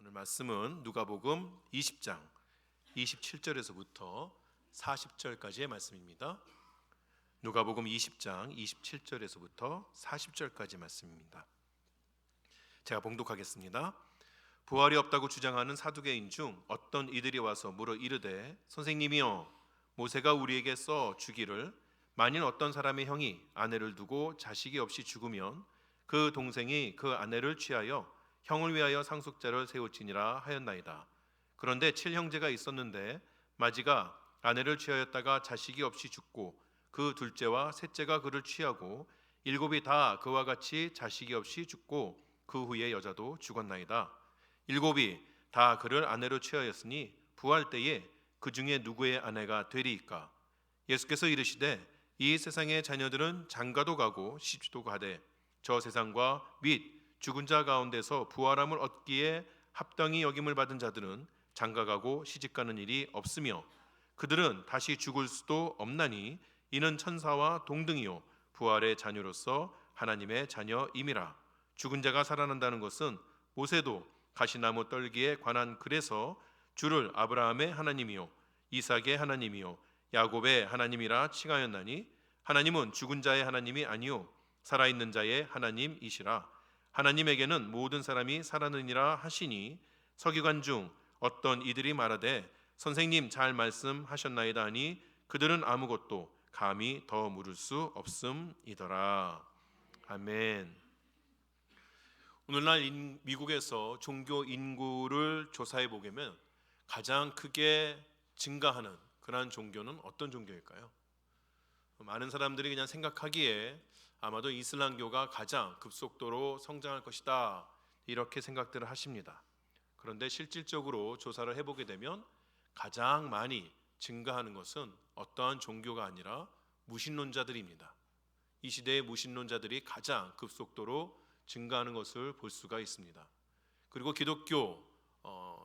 오늘 말씀은 누가복음 20장 27절에서부터 40절까지의 말씀입니다. 누가복음 20장 27절에서부터 40절까지 말씀입니다. 제가 봉독하겠습니다. 부활이 없다고 주장하는 사두개인 중 어떤 이들이 와서 물어 이르되 선생님이여, 모세가 우리에게 써 주기를 만일 어떤 사람의 형이 아내를 두고 자식이 없이 죽으면 그 동생이 그 아내를 취하여 형을 위하여 상속자를 세울지니라 하였나이다. 그런데 7형제가 있었는데 마지가 아내를 취하였다가 자식이 없이 죽고 그 둘째와 셋째가 그를 취하고 7이 다 그와 같이 자식이 없이 죽고 그 후에 여자도 죽었나이다. 7이 다 그를 아내로 취하였으니 부활 때에 그 중에 누구의 아내가 되리이까? 예수께서 이르시되 이 세상의 자녀들은 장가도 가고 시집도 가되 저 세상과 및 죽은 자 가운데서 부활함을 얻기에 합당히 여김을 받은 자들은 장가가고 시집가는 일이 없으며 그들은 다시 죽을 수도 없나니 이는 천사와 동등이요 부활의 자녀로서 하나님의 자녀임이라. 죽은 자가 살아난다는 것은 모세도 가시나무 떨기에 관한 글에서 주를 아브라함의 하나님이요 이삭의 하나님이요 야곱의 하나님이라 칭하였나니 하나님은 죽은 자의 하나님이 아니요 살아있는 자의 하나님이시라. 하나님에게는 모든 사람이 살아느니라 하시니 서기관 중 어떤 이들이 말하되 선생님 잘 말씀하셨나이다 하니 그들은 아무것도 감히 더 물을 수 없음이더라. 아멘. 오늘날 미국에서 종교 인구를 조사해 보면 가장 크게 증가하는 그러한 종교는 어떤 종교일까요? 많은 사람들이 그냥 생각하기에 아마도 이슬람교가 가장 급속도로 성장할 것이다 이렇게 생각들을 하십니다. 그런데 실질적으로 조사를 해보게 되면 가장 많이 증가하는 것은 어떠한 종교가 아니라 무신론자들입니다. 이 시대의 무신론자들이 가장 급속도로 증가하는 것을 볼 수가 있습니다. 그리고 기독교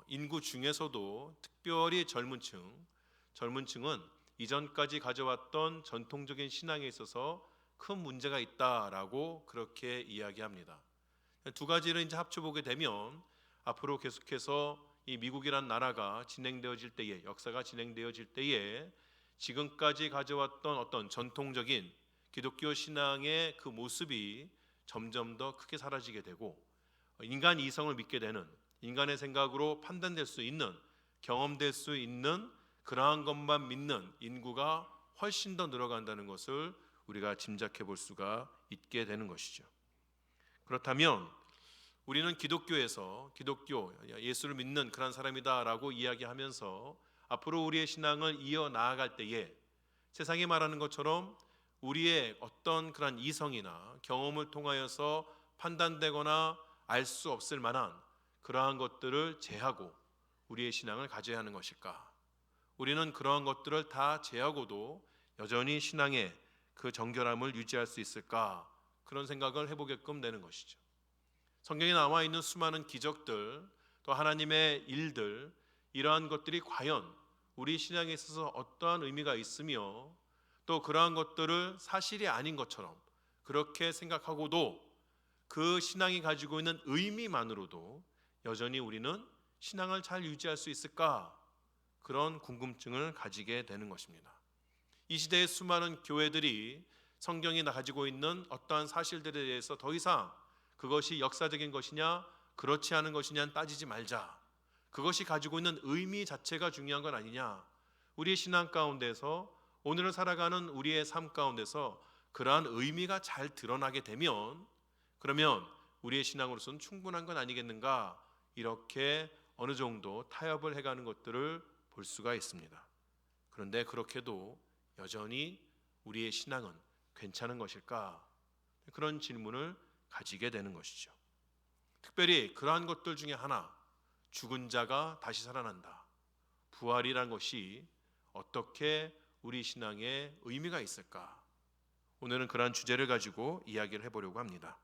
인구 중에서도 특별히 젊은 층은 이전까지 가져왔던 전통적인 신앙에 있어서 큰 문제가 있다라고 그렇게 이야기합니다. 두 가지를 이제 합쳐보게 되면 앞으로 계속해서 이 미국이란 나라가 진행되어질 때에, 역사가 진행되어질 때에 지금까지 가져왔던 어떤 전통적인 기독교 신앙의 그 모습이 점점 더 크게 사라지게 되고 인간 이성을 믿게 되는, 인간의 생각으로 판단될 수 있는, 경험될 수 있는 그러한 것만 믿는 인구가 훨씬 더 늘어간다는 것을 우리가 짐작해 볼 수가 있게 되는 것이죠. 그렇다면 우리는 기독교에서 예수를 믿는 그런 사람이다라고 이야기하면서 앞으로 우리의 신앙을 이어나아갈 때에 세상이 말하는 것처럼 우리의 어떤 그런 이성이나 경험을 통하여서 판단되거나 알 수 없을 만한 그러한 것들을 제하고 우리의 신앙을 가져야 하는 것일까? 우리는 그러한 것들을 다 제하고도 여전히 신앙의 그 정결함을 유지할 수 있을까? 그런 생각을 해보게끔 되는 것이죠. 성경에 나와 있는 수많은 기적들, 또 하나님의 일들, 이러한 것들이 과연 우리 신앙에 있어서 어떠한 의미가 있으며 또 그러한 것들을 사실이 아닌 것처럼 그렇게 생각하고도 그 신앙이 가지고 있는 의미만으로도 여전히 우리는 신앙을 잘 유지할 수 있을까? 그런 궁금증을 가지게 되는 것입니다. 이 시대의 수많은 교회들이 성경이 가지고 있는 어떠한 사실들에 대해서 더 이상 그것이 역사적인 것이냐 그렇지 않은 것이냐 따지지 말자. 그것이 가지고 있는 의미 자체가 중요한 건 아니냐. 우리의 신앙 가운데서 오늘을 살아가는 우리의 삶 가운데서 그러한 의미가 잘 드러나게 되면 그러면 우리의 신앙으로서는 충분한 건 아니겠는가. 이렇게 어느 정도 타협을 해가는 것들을 볼 수가 있습니다. 그런데 그렇게도 여전히 우리의 신앙은 괜찮은 것일까? 그런 질문을 가지게 되는 것이죠. 특별히 그러한 것들 중에 하나, 죽은 자가 다시 살아난다. 부활이란 것이 어떻게 우리 신앙에 의미가 있을까? 오늘은 그러한 주제를 가지고 이야기를 해보려고 합니다.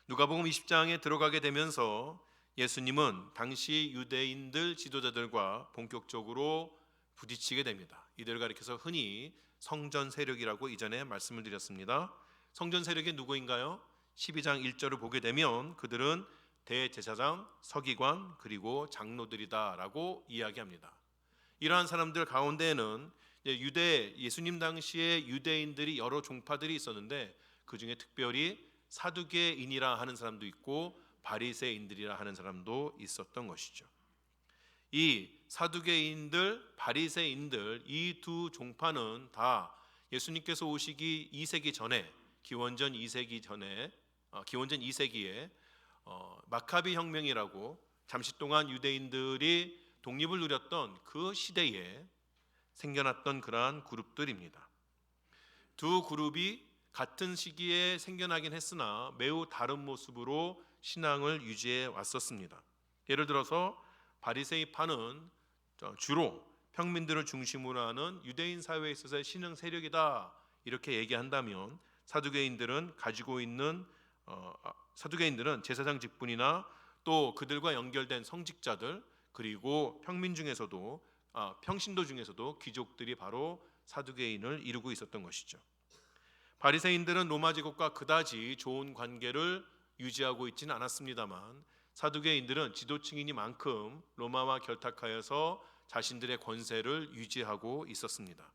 누가복음 20장에 들어가게 되면서 예수님은 당시 유대인들 지도자들과 본격적으로 부딪히게 됩니다. 이들을 가리켜서 흔히 성전 세력이라고 이전에 말씀을 드렸습니다. 성전 세력이 누구인가요? 12장 1절을 보게 되면 그들은 대제사장, 서기관, 그리고 장로들이다라고 이야기합니다. 이러한 사람들 가운데에는 예수님 당시에 유대인들이 여러 종파들이 있었는데 그 중에 특별히 사두개인이라 하는 사람도 있고 바리새인들이라 하는 사람도 있었던 것이죠. 이 사두개인들, 바리새인들 이 두 종파는 다 예수님께서 오시기 2세기 전에 기원전 2세기에 마카비 혁명이라고 잠시 동안 유대인들이 독립을 누렸던 그 시대에 생겨났던 그러한 그룹들입니다. 두 그룹이 같은 시기에 생겨나긴 했으나 매우 다른 모습으로 신앙을 유지해 왔었습니다. 예를 들어서 바리새이파는 주로 평민들을 중심으로 하는 유대인 사회에 있어서의 신흥 세력이다 이렇게 얘기한다면 사두개인들은 제사장 직분이나 또 그들과 연결된 성직자들 그리고 평신도 중에서도 귀족들이 바로 사두개인을 이루고 있었던 것이죠. 바리새인들은 로마 제국과 그다지 좋은 관계를 유지하고 있지는 않았습니다만 사두개인들은 지도층이니만큼 로마와 결탁하여서 자신들의 권세를 유지하고 있었습니다.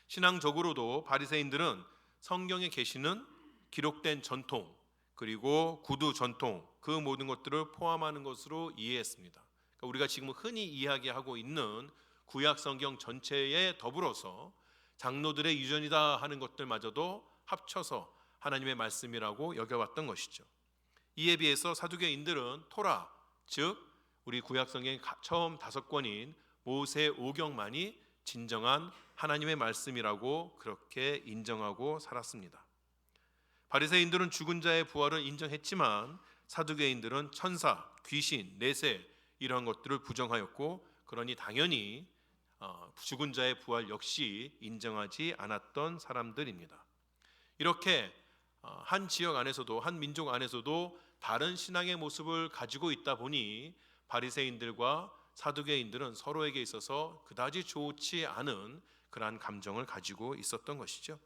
신앙적으로도 바리새인들은 성경에 계시는 기록된 전통 그리고 구두 전통 그 모든 것들을 포함하는 것으로 이해했습니다. 그러니까 우리가 지금 흔히 이야기하고 있는 구약 성경 전체에 더불어서 장로들의 유전이다 하는 것들마저도 합쳐서 하나님의 말씀이라고 여겨왔던 것이죠. 이에 비해서 사두개인들은 토라, 즉 우리 구약 성경 처음 5권인 모세오경만이 진정한 하나님의 말씀이라고 그렇게 인정하고 살았습니다. 바리새인들은 죽은 자의 부활을 인정했지만 사두개인들은 천사, 귀신, 내세 이러한 것들을 부정하였고 그러니 당연히 죽은 자의 부활 역시 인정하지 않았던 사람들입니다. 이렇게 한 지역 안에서도 한 민족 안에서도 다른 신앙의 모습을 가지고 있다 보니 바리새인들과 사두개인들은 서로에게 있어서 그다지 좋지 않은 그러한 감정을 가지고 있었던 것이죠.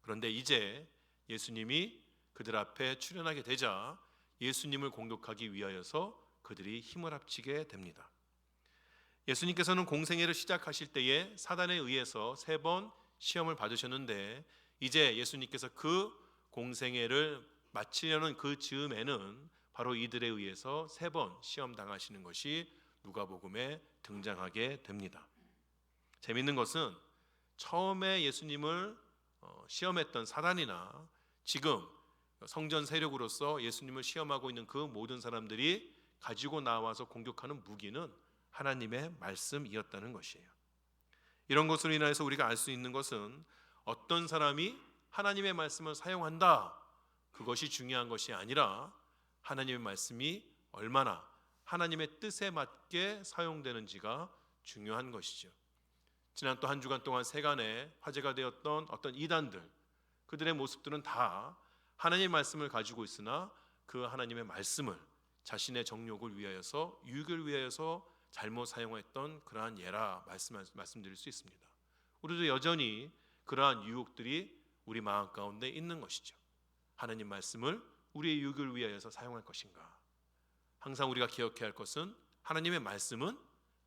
그런데 이제 예수님이 그들 앞에 출현하게 되자 예수님을 공격하기 위하여서 그들이 힘을 합치게 됩니다. 예수님께서는 공생애를 시작하실 때에 사단에 의해서 3번 시험을 받으셨는데 이제 예수님께서 그 공생애를 마치려는 그 즈음에는 바로 이들에 의해서 3번 시험 당하시는 것이 누가복음에 등장하게 됩니다. 재미있는 것은 처음에 예수님을 시험했던 사단이나 지금 성전 세력으로서 예수님을 시험하고 있는 그 모든 사람들이 가지고 나와서 공격하는 무기는 하나님의 말씀이었다는 것이에요. 이런 것으로 인해서 우리가 알 수 있는 것은 어떤 사람이 하나님의 말씀을 사용한다 그것이 중요한 것이 아니라 하나님의 말씀이 얼마나 하나님의 뜻에 맞게 사용되는지가 중요한 것이죠. 지난 또 한 주간 동안 세간에 화제가 되었던 어떤 이단들 그들의 모습들은 다 하나님의 말씀을 가지고 있으나 그 하나님의 말씀을 자신의 정욕을 위하여서 유익을 위하여서 잘못 사용했던 그러한 예라 말씀드릴 수 있습니다. 우리도 여전히 그러한 유혹들이 우리 마음 가운데 있는 것이죠. 하나님 말씀을 우리의 유익을 위하여서 사용할 것인가? 항상 우리가 기억해야 할 것은 하나님의 말씀은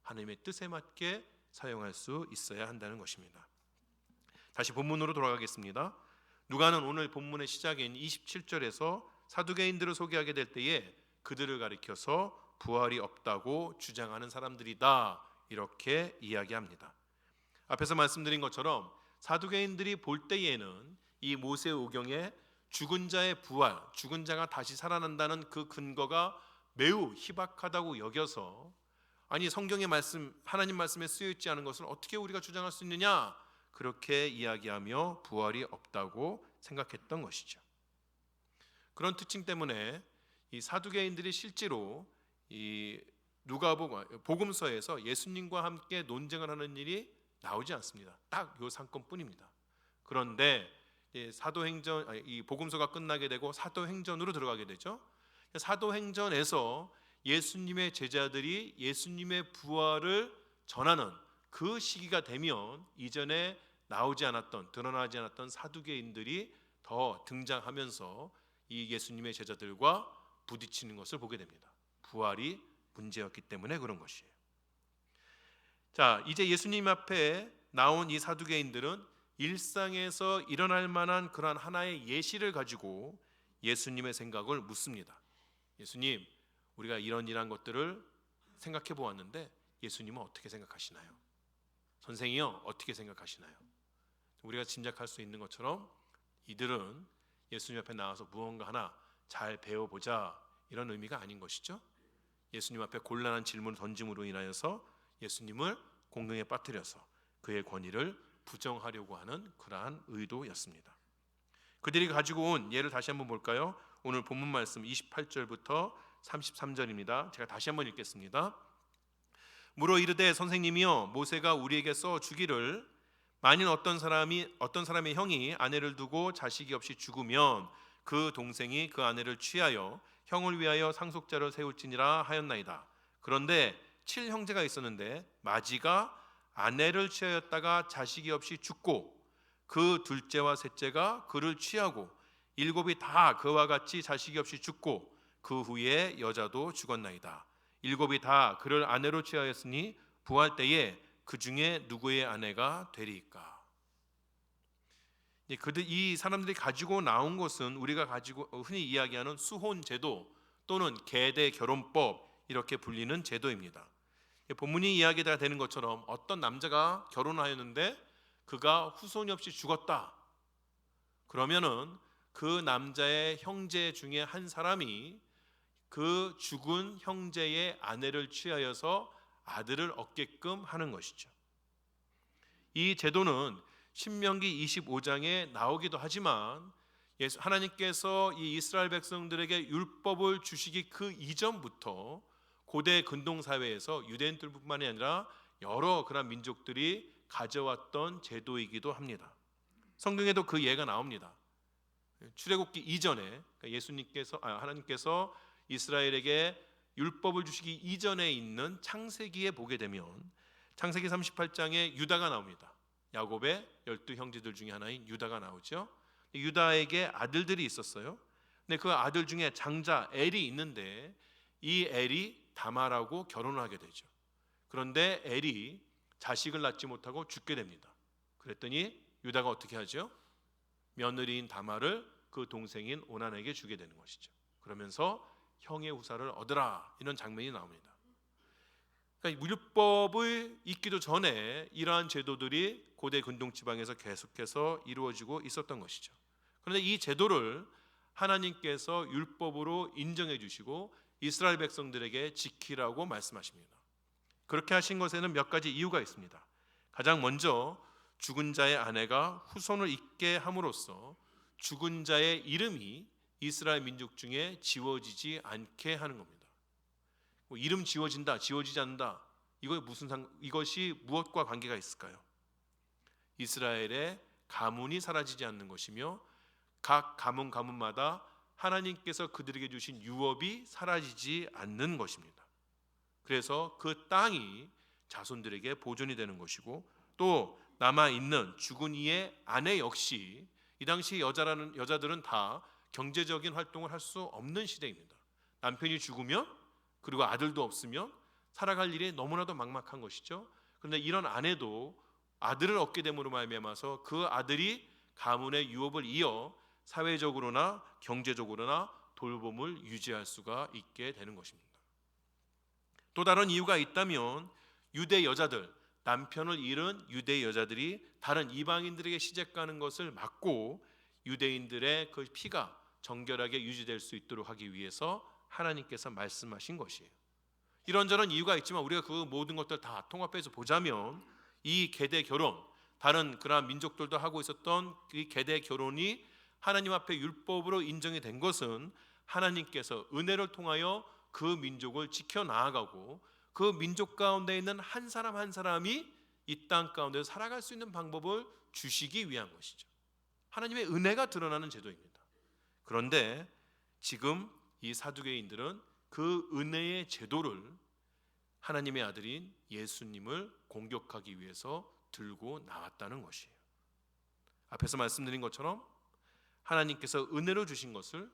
하나님의 뜻에 맞게 사용할 수 있어야 한다는 것입니다. 다시 본문으로 돌아가겠습니다. 누가는 오늘 본문의 시작인 27절에서 사두개인들을 소개하게 될 때에 그들을 가리켜서 부활이 없다고 주장하는 사람들이다 이렇게 이야기합니다. 앞에서 말씀드린 것처럼 사두개인들이 볼 때에는 이 모세오경에 죽은 자의 부활, 죽은 자가 다시 살아난다는 그 근거가 매우 희박하다고 여겨서 아니 성경의 말씀, 하나님 말씀에 쓰여 있지 않은 것을 어떻게 우리가 주장할 수 있느냐 그렇게 이야기하며 부활이 없다고 생각했던 것이죠. 그런 특징 때문에 이 사두개인들이 실제로 이 복음서에서 예수님과 함께 논쟁을 하는 일이 나오지 않습니다. 딱 요 사건뿐입니다. 그런데 이 복음서가 끝나게 되고 사도행전으로 들어가게 되죠. 사도행전에서 예수님의 제자들이 예수님의 부활을 전하는 그 시기가 되면 이전에 드러나지 않았던 사두개인들이 더 등장하면서 이 예수님의 제자들과 부딪히는 것을 보게 됩니다. 부활이 문제였기 때문에 그런 것이에요. 자, 이제 예수님 앞에 나온 이 사두개인들은 일상에서 일어날 만한 그러한 하나의 예시를 가지고 예수님의 생각을 묻습니다. 예수님, 우리가 이런 것들을 생각해 보았는데 예수님은 어떻게 생각하시나요? 선생이요, 어떻게 생각하시나요? 우리가 짐작할 수 있는 것처럼 이들은 예수님 앞에 나와서 무언가 하나 잘 배워보자 이런 의미가 아닌 것이죠. 예수님 앞에 곤란한 질문을 던짐으로 인하여서 예수님을 공경에 빠뜨려서 그의 권위를 부정하려고 하는 그러한 의도였습니다. 그들이 가지고 온 예를 다시 한번 볼까요? 오늘 본문 말씀 28절부터 33절입니다. 제가 다시 한번 읽겠습니다. 물어 이르되 선생님이여, 모세가 우리에게 써 주기를 만일 어떤 사람의 형이 아내를 두고 자식이 없이 죽으면 그 동생이 그 아내를 취하여 형을 위하여 상속자를 세울지니라 하였나이다. 그런데 7형제가 있었는데 마지가 아내를 취하였다가 자식이 없이 죽고 그 둘째와 셋째가 그를 취하고 7이 다 그와 같이 자식이 없이 죽고 그 후에 여자도 죽었나이다. 7이 다 그를 아내로 취하였으니 부활 때에 그 중에 누구의 아내가 되리이까? 이 사람들이 가지고 나온 것은 우리가 가지고 흔히 이야기하는 수혼 제도 또는 계대 결혼법 이렇게 불리는 제도입니다. 본문이 이야기가 되는 것처럼 어떤 남자가 결혼하였는데 그가 후손이 없이 죽었다. 그러면은 그 남자의 형제 중에 한 사람이 그 죽은 형제의 아내를 취하여서 아들을 얻게끔 하는 것이죠. 이 제도는 신명기 25장에 나오기도 하지만 하나님께서 이 이스라엘 백성들에게 율법을 주시기 그 이전부터 고대 근동 사회에서 유대인들뿐만이 아니라 여러 그런 민족들이 가져왔던 제도이기도 합니다. 성경에도 그 예가 나옵니다. 출애굽기 이전에 하나님께서 이스라엘에게 율법을 주시기 이전에 있는 창세기에 보게 되면 창세기 38장에 유다가 나옵니다. 야곱의 12형제들 중에 하나인 유다가 나오죠. 유다에게 아들들이 있었어요. 근데 그 아들 중에 장자 엘이 있는데 이 엘이 다말하고 결혼을 하게 되죠. 그런데 엘이 자식을 낳지 못하고 죽게 됩니다. 그랬더니 유다가 어떻게 하죠? 며느리인 다말을 그 동생인 오난에게 주게 되는 것이죠. 그러면서 형의 후사를 얻으라 이런 장면이 나옵니다. 그러니까 율법을 있기도 전에 이러한 제도들이 고대 근동 지방에서 계속해서 이루어지고 있었던 것이죠. 그런데 이 제도를 하나님께서 율법으로 인정해 주시고 이스라엘 백성들에게 지키라고 말씀하십니다. 그렇게 하신 것에는 몇 가지 이유가 있습니다. 가장 먼저 죽은 자의 아내가 후손을 잇게 함으로써 죽은 자의 이름이 이스라엘 민족 중에 지워지지 않게 하는 겁니다. 이름 지워진다, 지워지지 않는다. 이것이 무엇과 관계가 있을까요? 이스라엘의 가문이 사라지지 않는 것이며 각 가문마다 하나님께서 그들에게 주신 유업이 사라지지 않는 것입니다. 그래서 그 땅이 자손들에게 보존이 되는 것이고 또 남아있는 죽은 이의 아내 역시 이 당시 여자들은 다 경제적인 활동을 할 수 없는 시대입니다. 남편이 죽으면 그리고 아들도 없으면 살아갈 일이 너무나도 막막한 것이죠. 그런데 이런 아내도 아들을 얻게 됨으로 말미암아서 그 아들이 가문의 유업을 이어 사회적으로나 경제적으로나 돌봄을 유지할 수가 있게 되는 것입니다. 또 다른 이유가 있다면 유대 여자들, 남편을 잃은 유대 여자들이 다른 이방인들에게 시집가는 것을 막고 유대인들의 그 피가 정결하게 유지될 수 있도록 하기 위해서 하나님께서 말씀하신 것이에요. 이런저런 이유가 있지만 우리가 그 모든 것들 다 통합해서 보자면 이 계대 결혼, 다른 그러한 민족들도 하고 있었던 이 계대 결혼이 하나님 앞에 율법으로 인정이 된 것은 하나님께서 은혜를 통하여 그 민족을 지켜나가고 그 민족 가운데 있는 한 사람 한 사람이 이 땅 가운데 살아갈 수 있는 방법을 주시기 위한 것이죠. 하나님의 은혜가 드러나는 제도입니다. 그런데 지금 이 사두개인들은 그 은혜의 제도를 하나님의 아들인 예수님을 공격하기 위해서 들고 나왔다는 것이에요. 앞에서 말씀드린 것처럼 하나님께서 은혜로 주신 것을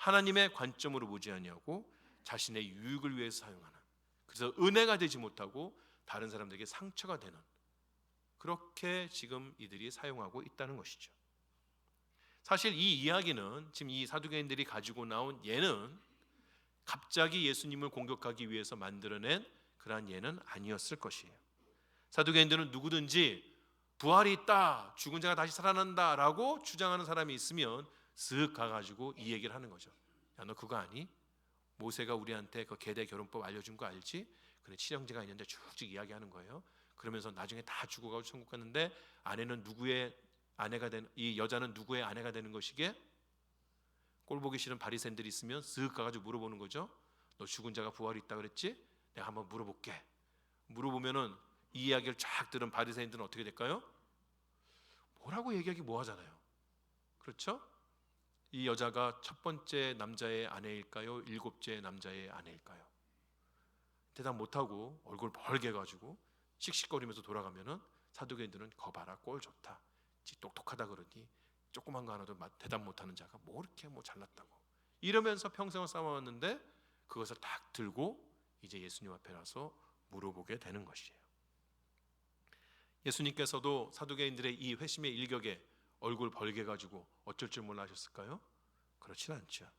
하나님의 관점으로 보지 아니하고 자신의 유익을 위해서 사용하는, 그래서 은혜가 되지 못하고 다른 사람들에게 상처가 되는, 그렇게 지금 이들이 사용하고 있다는 것이죠. 사실 이 이야기는 지금 이 사두개인들이 가지고 나온 예는 갑자기 예수님을 공격하기 위해서 만들어낸 그러한 예는 아니었을 것이에요. 사두개인들은 누구든지 부활이 있다, 죽은 자가 다시 살아난다 라고 주장하는 사람이 있으면 쓱 가가지고 이 얘기를 하는 거죠. 야, 너 그거 아니? 모세가 우리한테 그 계대 결혼법 알려준 거 알지? 그래, 친형제가 있는데 쭉쭉 이야기하는 거예요. 그러면서 나중에 다 죽어가고 천국 갔는데 아내는 누구의 아내가 되는, 이 여자는 누구의 아내가 되는 것이게? 꼴 보기 싫은 바리새인들이 있으면 쓱 가가지고 물어보는 거죠. 너 죽은 자가 부활이 있다 그랬지? 내가 한번 물어볼게. 물어보면은 이 이야기를 쫙 들은 바리새인들은 어떻게 될까요? 뭐라고 얘기하기 뭐하잖아요. 그렇죠? 이 여자가 첫 번째 남자의 아내일까요? 일곱째 남자의 아내일까요? 대답 못하고 얼굴 벌게 가지고 씩씩거리면서 돌아가면은 사두개인들은 거봐라, 꼴 좋다, 지 똑똑하다 그러니 조그만 거 하나도 대답 못하는 자가 뭐 이렇게 뭐 잘났다고 이러면서 평생을 싸워왔는데 그것을 딱 들고 이제 예수님 앞에 나서 물어보게 되는 것이에요. 예수님께서도 사두개인들의 이 회심의 일격에 얼굴 벌게 가지고 어쩔 줄 몰라 하셨을까요? 그렇진 않죠.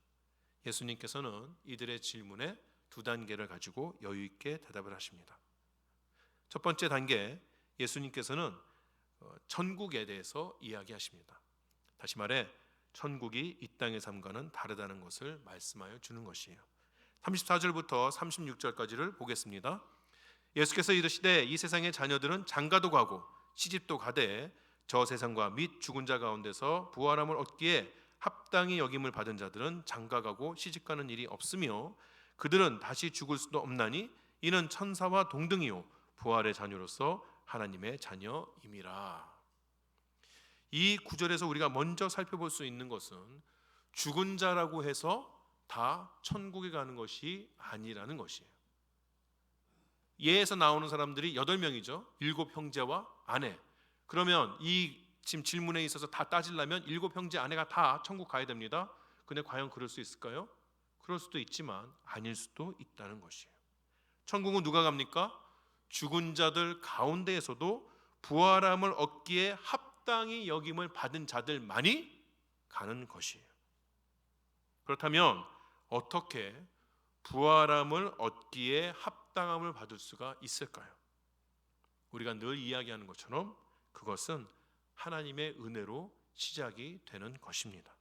예수님께서는 이들의 질문에 두 단계를 가지고 여유 있게 대답을 하십니다. 첫 번째 단계, 예수님께서는 천국에 대해서 이야기하십니다. 다시 말해 천국이 이 땅의 삶과는 다르다는 것을 말씀하여 주는 것이에요. 34절부터 36절까지를 보겠습니다. 예수께서 이르시되 이 세상의 자녀들은 장가도 가고 시집도 가되 저 세상과 및 죽은 자 가운데서 부활함을 얻기에 합당히 여김을 받은 자들은 장가가고 시집가는 일이 없으며 그들은 다시 죽을 수도 없나니 이는 천사와 동등이요 부활의 자녀로서 하나님의 자녀임이라. 이 구절에서 우리가 먼저 살펴볼 수 있는 것은 죽은 자라고 해서 다 천국에 가는 것이 아니라는 것이에요. 예에서 나오는 사람들이 8명이죠. 7 형제와 아내. 그러면 이 지금 질문에 있어서 다 따지려면 7 형제 아내가 다 천국 가야 됩니다. 근데 과연 그럴 수 있을까요? 그럴 수도 있지만 아닐 수도 있다는 것이에요. 천국은 누가 갑니까? 죽은 자들 가운데에서도 부활함을 얻기에 합당히 여김을 받은 자들만이 가는 것이에요. 그렇다면 어떻게 부활함을 얻기에 합당함을 받을 수가 있을까요? 우리가 늘 이야기하는 것처럼 그것은 하나님의 은혜로 시작이 되는 것입니다.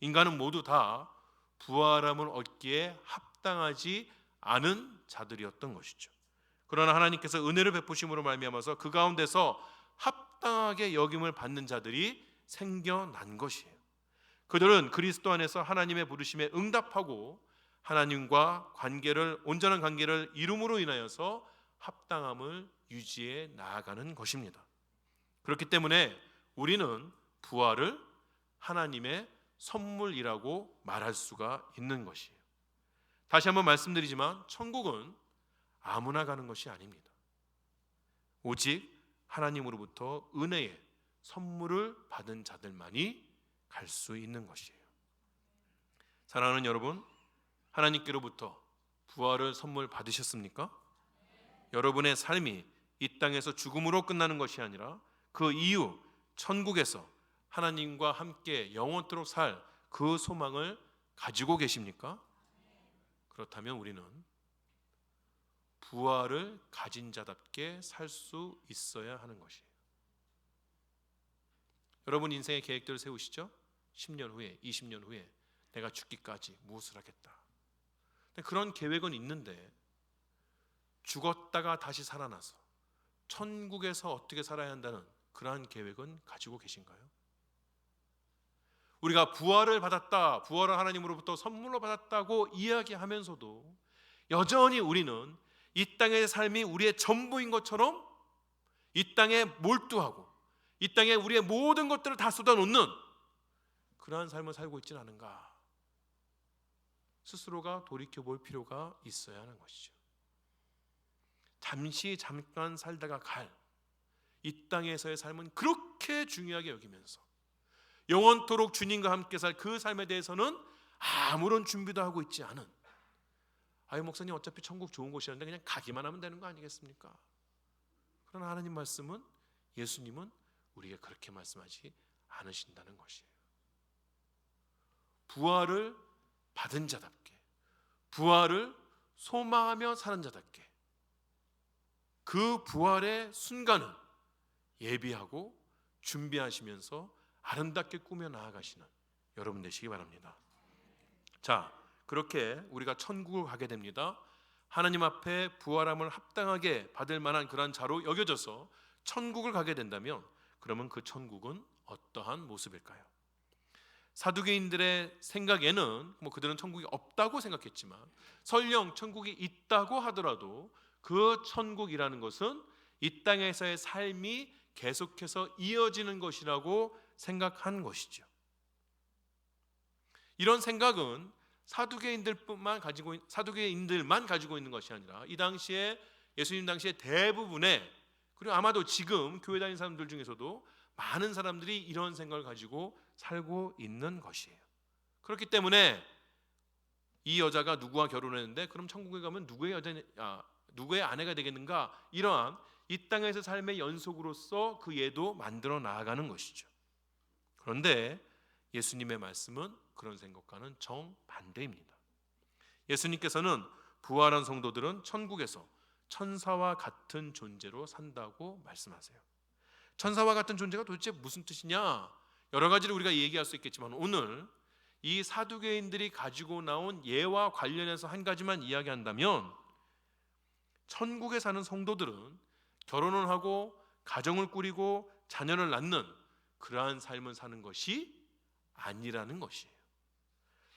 인간은 모두 다 부활함을 얻기에 합당하지 않은 자들이었던 것이죠. 그러나 하나님께서 은혜를 베푸심으로 말미암아서 그 가운데서 합당하게 여김을 받는 자들이 생겨난 것이에요. 그들은 그리스도 안에서 하나님의 부르심에 응답하고 하나님과 온전한 관계를 이룸으로 인하여서 합당함을 유지해 나아가는 것입니다. 그렇기 때문에 우리는 부활을 하나님의 선물이라고 말할 수가 있는 것이에요. 다시 한번 말씀드리지만 천국은 아무나 가는 것이 아닙니다. 오직 하나님으로부터 은혜의 선물을 받은 자들만이 갈 수 있는 것이에요. 사랑하는 여러분, 하나님께로부터 부활을 선물 받으셨습니까? 여러분의 삶이 이 땅에서 죽음으로 끝나는 것이 아니라 그 이후 천국에서 하나님과 함께 영원토록 살 그 소망을 가지고 계십니까? 그렇다면 우리는 부활을 가진 자답게 살 수 있어야 하는 것이에요. 여러분 인생의 계획들을 세우시죠? 10년 후에, 20년 후에 내가 죽기까지 무엇을 하겠다. 그런 계획은 있는데 죽었다가 다시 살아나서 천국에서 어떻게 살아야 한다는 그러한 계획은 가지고 계신가요? 우리가 부활을 받았다, 부활을 하나님으로부터 선물로 받았다고 이야기하면서도 여전히 우리는 이 땅의 삶이 우리의 전부인 것처럼 이 땅에 몰두하고 이 땅에 우리의 모든 것들을 다 쏟아놓는 그러한 삶을 살고 있지는 않은가? 스스로가 돌이켜볼 필요가 있어야 하는 것이죠. 잠깐 살다가 갈 이 땅에서의 삶은 그렇게 중요하게 여기면서 영원토록 주님과 함께 살 그 삶에 대해서는 아무런 준비도 하고 있지 않은, 아유 목사님 어차피 천국 좋은 곳이라는데 그냥 가기만 하면 되는 거 아니겠습니까? 그러나 하나님 말씀은, 예수님은 우리에게 그렇게 말씀하지 않으신다는 것이에요. 부활을 받은 자답게, 부활을 소망하며 사는 자답게 그 부활의 순간을 예비하고 준비하시면서 아름답게 꾸며 나아가시는 여러분 되시기 바랍니다. 자, 그렇게 우리가 천국을 가게 됩니다. 하나님 앞에 부활함을 합당하게 받을 만한 그러한 자로 여겨져서 천국을 가게 된다면, 그러면 그 천국은 어떠한 모습일까요? 사두개인들의 생각에는 그들은 천국이 없다고 생각했지만, 설령 천국이 있다고 하더라도 그 천국이라는 것은 이 땅에서의 삶이 계속해서 이어지는 것이라고 생각한 것이죠. 이런 생각은 사두개인들만 가지고 있는 것이 아니라 이 당시에, 예수님 당시에 대부분의, 그리고 아마도 지금 교회 다니는 사람들 중에서도 많은 사람들이 이런 생각을 가지고 살고 있는 것이에요. 그렇기 때문에 이 여자가 누구와 결혼했는데 그럼 천국에 가면 누구의 아내가 되겠는가, 이러한 이 땅에서 삶의 연속으로서 그 예도 만들어 나아가는 것이죠. 그런데 예수님의 말씀은 그런 생각과는 정반대입니다. 예수님께서는 부활한 성도들은 천국에서 천사와 같은 존재로 산다고 말씀하세요. 천사와 같은 존재가 도대체 무슨 뜻이냐? 여러 가지를 우리가 얘기할 수 있겠지만, 오늘 이 사두개인들이 가지고 나온 예와 관련해서 한 가지만 이야기한다면, 천국에 사는 성도들은 결혼을 하고 가정을 꾸리고 자녀를 낳는 그러한 삶을 사는 것이 아니라는 것이에요.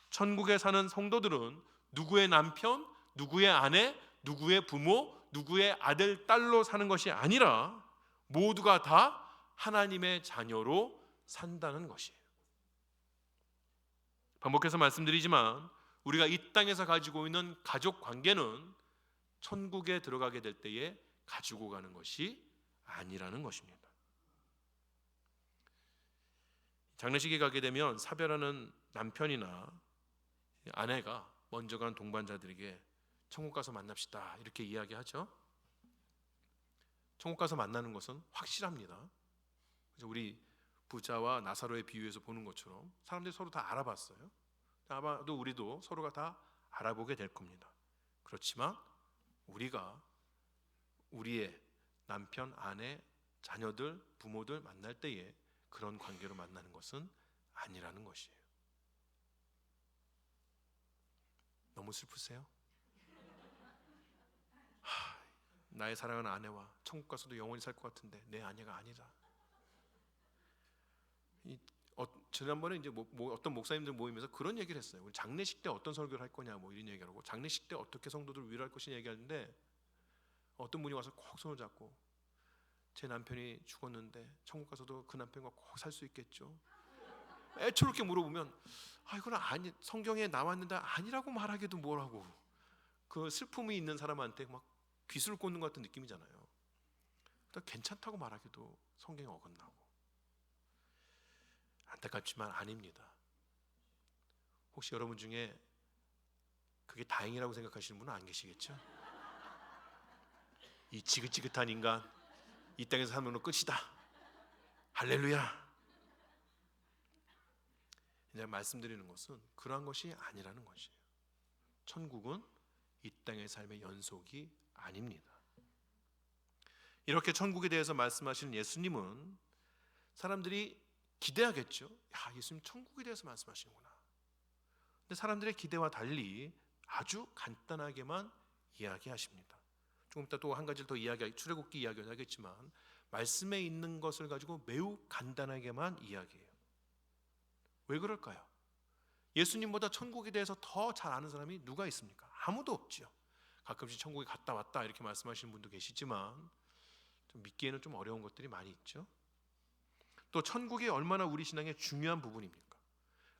천국에 사는 성도들은 누구의 남편, 누구의 아내, 누구의 부모, 누구의 아들, 딸로 사는 것이 아니라 모두가 다 하나님의 자녀로 산다는 것이에요. 반복해서 말씀드리지만, 우리가 이 땅에서 가지고 있는 가족 관계는 천국에 들어가게 될 때에 가지고 가는 것이 아니라는 것입니다. 장례식에 가게 되면 사별하는 남편이나 아내가 먼저 간 동반자들에게 천국 가서 만납시다 이렇게 이야기하죠. 천국 가서 만나는 것은 확실합니다. 그래서 우리 부자와 나사로의 비유에서 보는 것처럼 사람들이 서로 다 알아봤어요. 아마도 우리도 서로가 다 알아보게 될 겁니다. 그렇지만 우리가 우리의 남편, 아내, 자녀들, 부모들 만날 때에 그런 관계로 만나는 것은 아니라는 것이에요. 너무 슬프세요? 나의 사랑하는 아내와 천국 가서도 영원히 살 것 같은데 내 아내가 아니라. 지난번에 이제 어떤 목사님들 모임에서 그런 얘기를 했어요. 우리 장례식 때 어떤 설교를 할 거냐, 이런 얘기를 하고, 장례식 때 어떻게 성도들을 위로할 것이냐 얘기하는데, 어떤 분이 와서 꼭 손을 잡고, 제 남편이 죽었는데 천국 가서도 그 남편과 꼭 살 수 있겠죠? 애초롭게 물어보면, 이건 아니, 성경에 나왔는데 아니라고 말하기도 뭐라고, 그 슬픔이 있는 사람한테 막 귀술 꽂는 것 같은 느낌이잖아요. 괜찮다고 말하기도 성경에 어긋나고. 안타깝지만 아닙니다. 혹시 여러분 중에 그게 다행이라고 생각하시는 분은 안 계시겠죠? 이 지긋지긋한 인간, 이 땅에서 살면 끝이다. 할렐루야. 이제 말씀드리는 것은 그러한 것이 아니라는 것이에요. 천국은 이 땅의 삶의 연속이 아닙니다. 이렇게 천국에 대해서 말씀하시는 예수님은 사람들이 기대하겠죠. 예수님 천국에 대해서 말씀하시는구나. 근데 사람들의 기대와 달리 아주 간단하게만 이야기하십니다. 조금 이따 또 한 가지를 더 출애굽기 이야기를 하겠지만, 말씀에 있는 것을 가지고 매우 간단하게만 이야기해요. 왜 그럴까요? 예수님보다 천국에 대해서 더 잘 아는 사람이 누가 있습니까? 아무도 없죠. 가끔씩 천국에 갔다 왔다 이렇게 말씀하시는 분도 계시지만, 좀 믿기에는 좀 어려운 것들이 많이 있죠. 또 천국이 얼마나 우리 신앙의 중요한 부분입니까?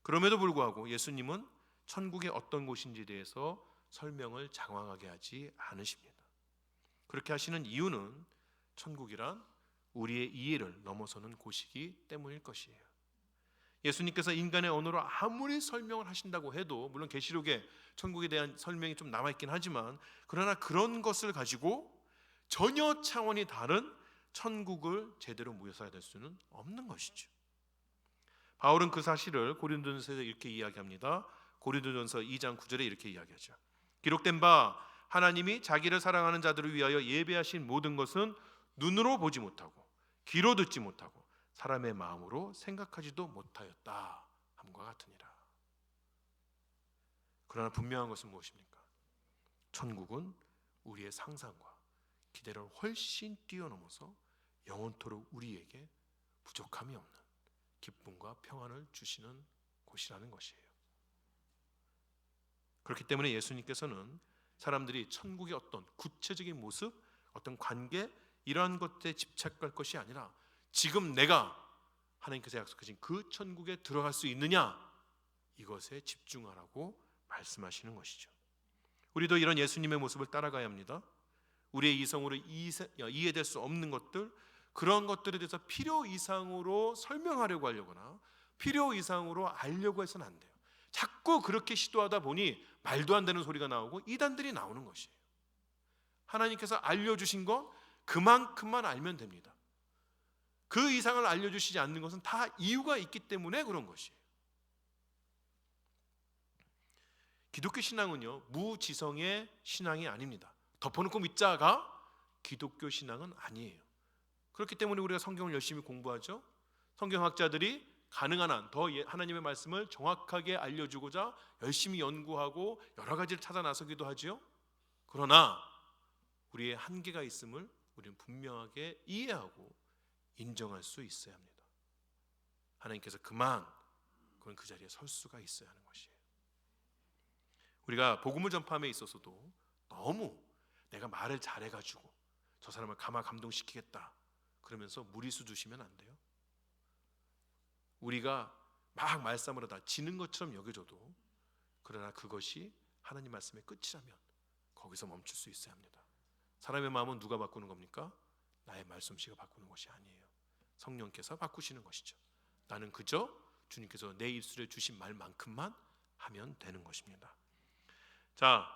그럼에도 불구하고 예수님은 천국이 어떤 곳인지에 대해서 설명을 장황하게 하지 않으십니다. 그렇게 하시는 이유는 천국이란 우리의 이해를 넘어서는 곳이기 때문일 것이에요. 예수님께서 인간의 언어로 아무리 설명을 하신다고 해도, 물론 계시록에 천국에 대한 설명이 좀 남아있긴 하지만, 그러나 그런 것을 가지고 전혀 차원이 다른 천국을 제대로 묘사할 수는 없는 것이죠. 바울은 그 사실을 고린도전서에서 이렇게 이야기합니다. 고린도전서 2장 9절에 이렇게 이야기하죠. 기록된 바 하나님이 자기를 사랑하는 자들을 위하여 예배하신 모든 것은 눈으로 보지 못하고 귀로 듣지 못하고 사람의 마음으로 생각하지도 못하였다 함과 같으니라. 그러나 분명한 것은 무엇입니까? 천국은 우리의 상상과 기대를 훨씬 뛰어넘어서 영원토록 우리에게 부족함이 없는 기쁨과 평안을 주시는 곳이라는 것이에요. 그렇기 때문에 예수님께서는 사람들이 천국의 어떤 구체적인 모습, 어떤 관계, 이러한 것에 집착할 것이 아니라 지금 내가 하나님께서 약속하신 그 천국에 들어갈 수 있느냐, 이것에 집중하라고 말씀하시는 것이죠. 우리도 이런 예수님의 모습을 따라가야 합니다. 우리의 이성으로 이해될 수 없는 것들, 그런 것들에 대해서 필요 이상으로 설명하려고 하려거나 필요 이상으로 알려고 해서는 안 돼요. 자꾸 그렇게 시도하다 보니 말도 안 되는 소리가 나오고 이단들이 나오는 것이에요. 하나님께서 알려주신 것 그만큼만 알면 됩니다. 그 이상을 알려주시지 않는 것은 다 이유가 있기 때문에 그런 것이에요. 기독교 신앙은요, 무지성의 신앙이 아닙니다. 덮어놓고 믿자가 기독교 신앙은 아니에요. 그렇기 때문에 우리가 성경을 열심히 공부하죠. 성경학자들이 가능한 한 더 하나님의 말씀을 정확하게 알려주고자 열심히 연구하고 여러 가지를 찾아 나서기도 하죠. 그러나 우리의 한계가 있음을 우리는 분명하게 이해하고 인정할 수 있어야 합니다. 하나님께서 그만 그 자리에 설 수가 있어야 하는 것이에요. 우리가 복음을 전파함에 있어서도 너무 내가 말을 잘해가지고 저 사람을 감동시키겠다 그러면서 무리수 두시면 안 돼요. 우리가 막 말싸움을 하다 지는 것처럼 여겨져도, 그러나 그것이 하나님 말씀의 끝이라면 거기서 멈출 수 있어야 합니다. 사람의 마음은 누가 바꾸는 겁니까? 나의 말씀씨가 바꾸는 것이 아니에요. 성령께서 바꾸시는 것이죠. 나는 그저 주님께서 내 입술에 주신 말만큼만 하면 되는 것입니다. 자,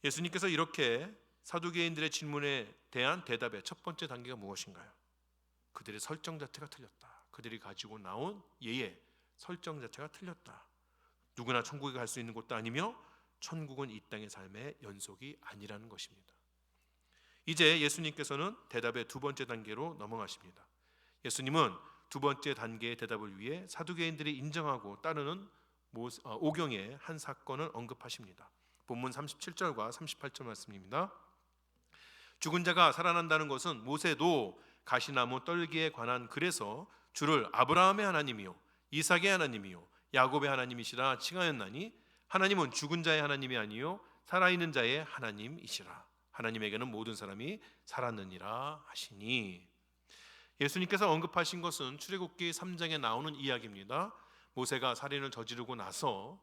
예수님께서 이렇게 사두개인들의 질문에 대한 대답의 첫 번째 단계가 무엇인가요? 그들의 설정 자체가 틀렸다. 그들이 가지고 나온 예의, 설정 자체가 틀렸다. 누구나 천국에 갈 수 있는 곳도 아니며 천국은 이 땅의 삶의 연속이 아니라는 것입니다. 이제 예수님께서는 대답의 두 번째 단계로 넘어가십니다. 예수님은 두 번째 단계의 대답을 위해 사두개인들이 인정하고 따르는 오경의 한 사건을 언급하십니다. 본문 37절과 38절 말씀입니다. 죽은 자가 살아난다는 것은 모세도 가시나무 떨기에 관한 글에서 주를 아브라함의 하나님이요 이삭의 하나님이요 야곱의 하나님이시라 칭하였나니, 하나님은 죽은 자의 하나님이 아니요 살아있는 자의 하나님이시라. 하나님에게는 모든 사람이 살았느니라 하시니. 예수님께서 언급하신 것은 출애굽기 3장에 나오는 이야기입니다. 모세가 살인을 저지르고 나서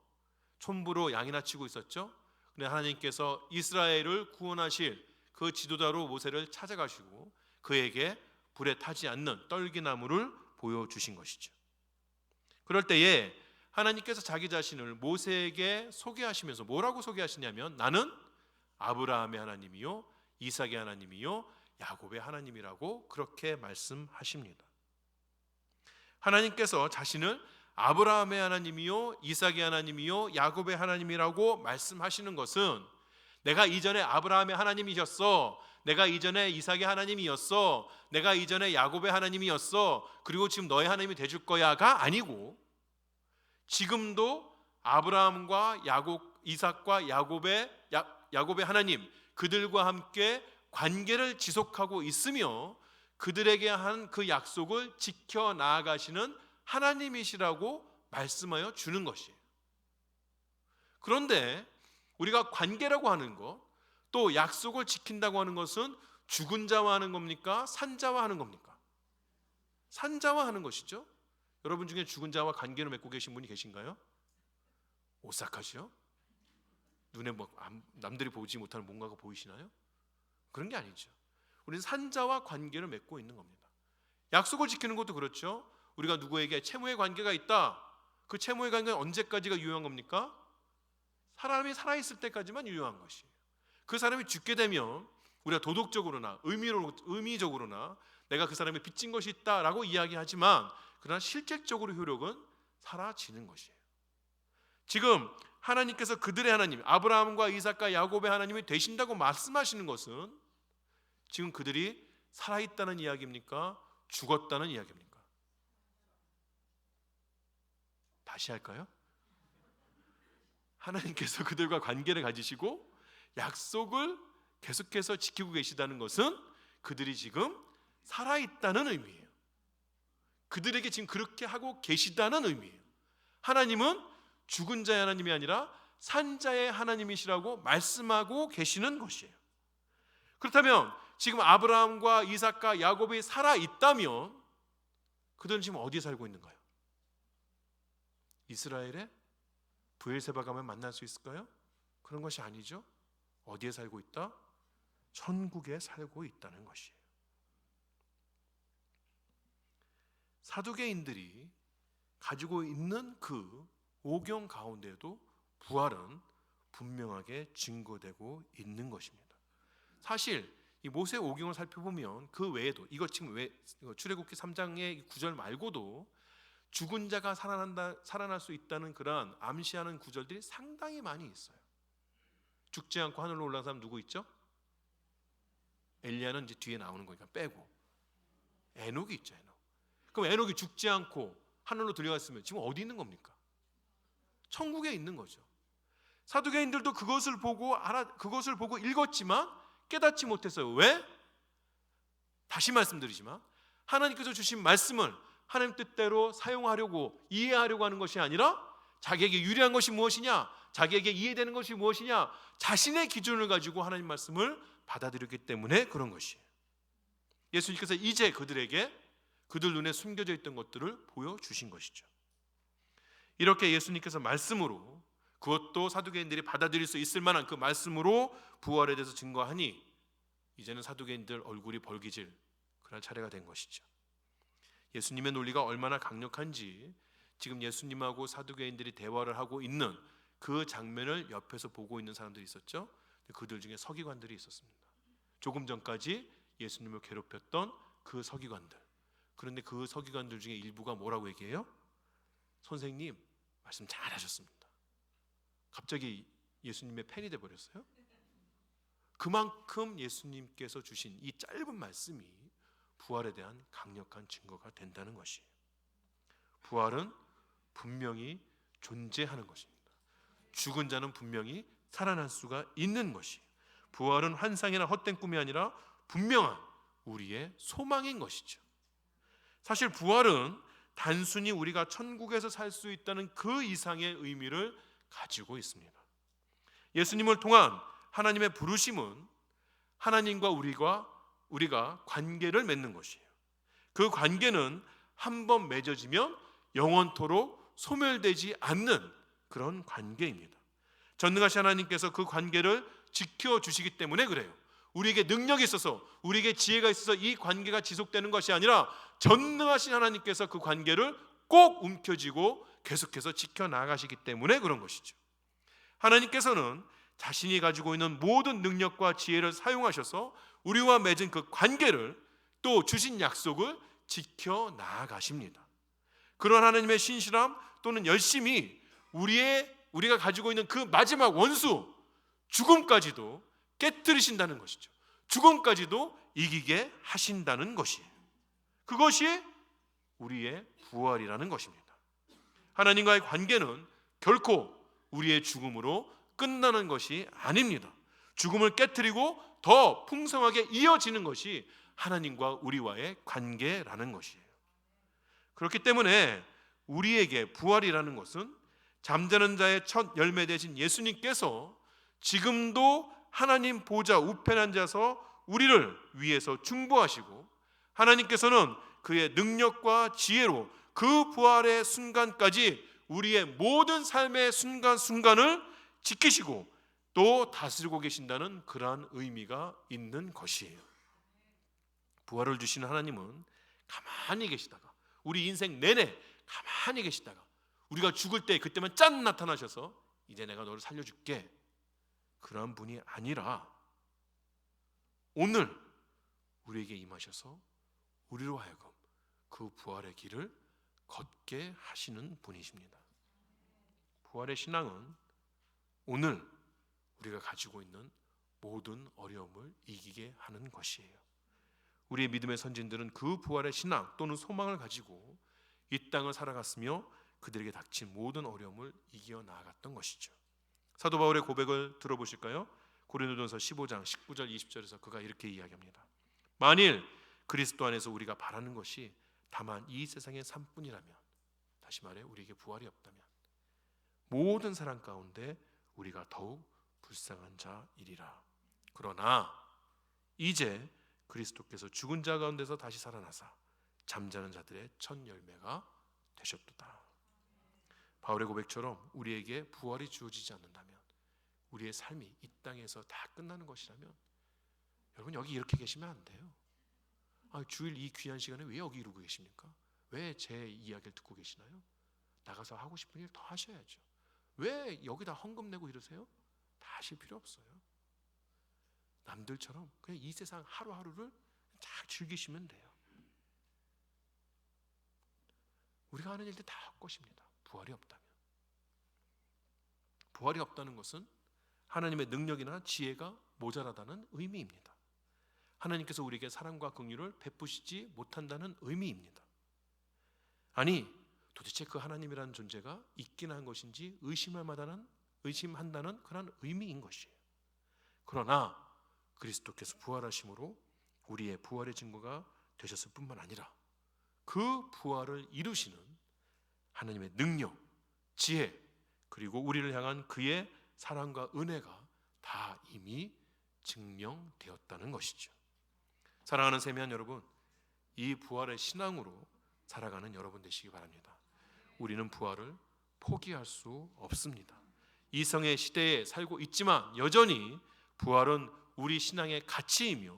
촌부로 양이나 치고 있었죠. 근데 하나님께서 이스라엘을 구원하실 그 지도자로 모세를 찾아가시고 그에게 불에 타지 않는 떨기나무를 보여주신 것이죠. 그럴 때에 하나님께서 자기 자신을 모세에게 소개하시면서 뭐라고 소개하시냐면, 나는 아브라함의 하나님이요 이삭의 하나님이요 야곱의 하나님이라고 그렇게 말씀하십니다. 하나님께서 자신을 아브라함의 하나님이요 이삭의 하나님이요 야곱의 하나님이라고 말씀하시는 것은, 내가 이전에 아브라함의 하나님이셨어, 내가 이전에 이삭의 하나님이었어, 내가 이전에 야곱의 하나님이었어, 그리고 지금 너의 하나님이 돼줄 거야가 아니고, 지금도 아브라함과 이삭과 야곱의 하나님, 그들과 함께 관계를 지속하고 있으며 그들에게 한 그 약속을 지켜나가시는 하나님이시라고 말씀하여 주는 것이에요. 그런데 우리가 관계라고 하는 것, 또 약속을 지킨다고 하는 것은 죽은 자와 하는 겁니까? 산 자와 하는 겁니까? 산 자와 하는 것이죠. 여러분 중에 죽은 자와 관계를 맺고 계신 분이 계신가요? 오싹하시죠? 눈에 남들이 보지 못하는 뭔가가 보이시나요? 그런 게 아니죠. 우리는 산 자와 관계를 맺고 있는 겁니다. 약속을 지키는 것도 그렇죠. 우리가 누구에게 채무의 관계가 있다, 그 채무의 관계는 언제까지가 유효한 겁니까? 사람이 살아있을 때까지만 유효한 것이에요. 그 사람이 죽게 되면 우리가 도덕적으로나 의미적으로나 내가 그 사람이 빚진 것이 있다라고 이야기하지만, 그러나 실질적으로 효력은 사라지는 것이에요. 지금 하나님께서 그들의 하나님, 아브라함과 이삭과 야곱의 하나님이 되신다고 말씀하시는 것은 지금 그들이 살아있다는 이야기입니까? 죽었다는 이야기입니까? 다시 할까요? 하나님께서 그들과 관계를 가지시고 약속을 계속해서 지키고 계시다는 것은 그들이 지금 살아있다는 의미예요. 그들에게 지금 그렇게 하고 계시다는 의미예요. 하나님은 죽은 자의 하나님이 아니라 산 자의 하나님이시라고 말씀하고 계시는 것이에요. 그렇다면 지금 아브라함과 이삭과 야곱이 살아있다면 그들은 지금 어디에 살고 있는가요? 이스라엘의 브엘세바 가면 만날 수 있을까요? 그런 것이 아니죠. 어디에 살고 있다? 천국에 살고 있다는 것이에요. 사두개인들이 가지고 있는 그 오경 가운데도 부활은 분명하게 증거되고 있는 것입니다. 사실 이 모세 오경을 살펴보면 그 외에도 이거 지금 출애굽기 3장의 9절 말고도 죽은 자가 살아날 수 있다는 그러한 암시하는 구절들이 상당히 많이 있어요. 죽지 않고 하늘로 올라간 사람 누구 있죠? 엘리야는 이제 뒤에 나오는 거니까 빼고 에녹이 있죠. 에녹. 그럼 에녹이 죽지 않고 하늘로 들어갔으면 지금 어디 있는 겁니까? 천국에 있는 거죠. 사두개인들도 그것을 보고 읽었지만 깨닫지 못했어요. 왜? 다시 말씀드리지만 하나님께서 주신 말씀을 하나님 뜻대로 사용하려고 이해하려고 하는 것이 아니라 자기에게 유리한 것이 무엇이냐, 자기에게 이해되는 것이 무엇이냐, 자신의 기준을 가지고 하나님 말씀을 받아들였기 때문에 그런 것이에요. 예수님께서 이제 그들에게 그들 눈에 숨겨져 있던 것들을 보여주신 것이죠. 이렇게 예수님께서 말씀으로, 그것도 사두개인들이 받아들일 수 있을 만한 그 말씀으로 부활에 대해서 증거하니 이제는 사두개인들 얼굴이 벌기질 그런 차례가 된 것이죠. 예수님의 논리가 얼마나 강력한지 지금 예수님하고 사두개인들이 대화를 하고 있는 그 장면을 옆에서 보고 있는 사람들이 있었죠. 그들 중에 서기관들이 있었습니다. 조금 전까지 예수님을 괴롭혔던 그 서기관들. 그런데 그 서기관들 중에 일부가 뭐라고 얘기해요? 선생님 말씀 잘하셨습니다. 갑자기 예수님의 팬이 돼버렸어요. 그만큼 예수님께서 주신 이 짧은 말씀이 부활에 대한 강력한 증거가 된다는 것이에요. 부활은 분명히 존재하는 것입니다. 죽은 자는 분명히 살아날 수가 있는 것이에요. 부활은 환상이나 헛된 꿈이 아니라 분명한 우리의 소망인 것이죠. 사실 부활은 단순히 우리가 천국에서 살 수 있다는 그 이상의 의미를 가지고 있습니다. 예수님을 통한 하나님의 부르심은 하나님과 우리가 관계를 맺는 것이에요. 그 관계는 한번 맺어지면 영원토록 소멸되지 않는 그런 관계입니다. 전능하신 하나님께서 그 관계를 지켜주시기 때문에 그래요. 우리에게 능력이 있어서, 우리에게 지혜가 있어서 이 관계가 지속되는 것이 아니라 전능하신 하나님께서 그 관계를 꼭 움켜쥐고 계속해서 지켜나가시기 때문에 그런 것이죠. 하나님께서는 자신이 가지고 있는 모든 능력과 지혜를 사용하셔서 우리와 맺은 그 관계를, 또 주신 약속을 지켜나가십니다. 그런 하나님의 신실함 또는 열심이 우리가 가지고 있는 그 마지막 원수 죽음까지도 깨뜨리신다는 것이죠. 죽음까지도 이기게 하신다는 것이에요. 그것이 우리의 부활이라는 것입니다. 하나님과의 관계는 결코 우리의 죽음으로 끝나는 것이 아닙니다. 죽음을 깨뜨리고 더 풍성하게 이어지는 것이 하나님과 우리와의 관계라는 것이에요. 그렇기 때문에 우리에게 부활이라는 것은 잠자는 자의 첫 열매 되신 예수님께서 지금도 하나님 보좌 우편에 앉아서 우리를 위해서 중보하시고, 하나님께서는 그의 능력과 지혜로 그 부활의 순간까지 우리의 모든 삶의 순간순간을 지키시고 또 다스리고 계신다는 그러한 의미가 있는 것이에요. 부활을 주시는 하나님은 가만히 계시다가, 우리 인생 내내 가만히 계시다가 우리가 죽을 때 그때만 짠 나타나셔서 이제 내가 너를 살려줄게, 그런 분이 아니라 오늘 우리에게 임하셔서 우리로 하여금 그 부활의 길을 걷게 하시는 분이십니다. 부활의 신앙은 오늘 우리가 가지고 있는 모든 어려움을 이기게 하는 것이에요. 우리의 믿음의 선진들은 그 부활의 신앙 또는 소망을 가지고 이 땅을 살아갔으며 그들에게 닥친 모든 어려움을 이겨 나아갔던 것이죠. 사도 바울의 고백을 들어보실까요? 고린도전서 15장 19절 20절에서 그가 이렇게 이야기합니다. 만일 그리스도 안에서 우리가 바라는 것이 다만 이 세상의 삶뿐이라면, 다시 말해 우리에게 부활이 없다면 모든 사람 가운데 우리가 더욱 불쌍한 자이리라. 그러나 이제 그리스도께서 죽은 자 가운데서 다시 살아나사 잠자는 자들의 첫 열매가 되셨도다. 바울의 고백처럼 우리에게 부활이 주어지지 않는다면, 우리의 삶이 이 땅에서 다 끝나는 것이라면, 여러분 여기 이렇게 계시면 안 돼요. 주일 이 귀한 시간에 왜 여기 이러고 계십니까? 왜 제 이야기를 듣고 계시나요? 나가서 하고 싶은 일 더 하셔야죠. 왜 여기다 헌금 내고 이러세요? 다 하실 필요 없어요. 남들처럼 그냥 이 세상 하루하루를 잘 즐기시면 돼요. 우리가 하는 일들 다 헛것입니다. 부활이 없다면. 부활이 없다는 것은 하나님의 능력이나 지혜가 모자라다는 의미입니다. 하나님께서 우리에게 사랑과 긍휼을 베푸시지 못한다는 의미입니다. 아니, 도대체 그 하나님이라는 존재가 있긴 한 것인지 의심한다는 그런 의미인 것이에요. 그러나 그리스도께서 부활하심으로 우리의 부활의 증거가 되셨을 뿐만 아니라 그 부활을 이루시는 하나님의 능력, 지혜, 그리고 우리를 향한 그의 사랑과 은혜가 다 이미 증명되었다는 것이죠. 사랑하는 세미한 여러분, 이 부활의 신앙으로 살아가는 여러분 되시기 바랍니다. 우리는 부활을 포기할 수 없습니다. 이성의 시대에 살고 있지만 여전히 부활은 우리 신앙의 가치이며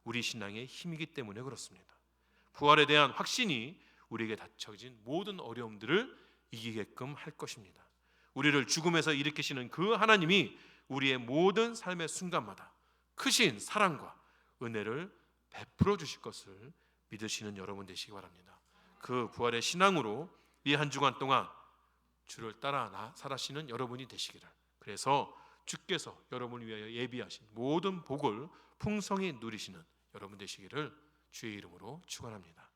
우리 신앙의 힘이기 때문에 그렇습니다. 부활에 대한 확신이 우리에게 닥쳐진 모든 어려움들을 이기게끔 할 것입니다. 우리를 죽음에서 일으키시는 그 하나님이 우리의 모든 삶의 순간마다 크신 사랑과 은혜를 베풀어 주실 것을 믿으시는 여러분 되시기 바랍니다. 그 부활의 신앙으로 이 한 주간 동안 주를 따라 살아시는 여러분이 되시기를, 그래서 주께서 여러분을 위하여 예비하신 모든 복을 풍성히 누리시는 여러분 되시기를 주의 이름으로 축원합니다.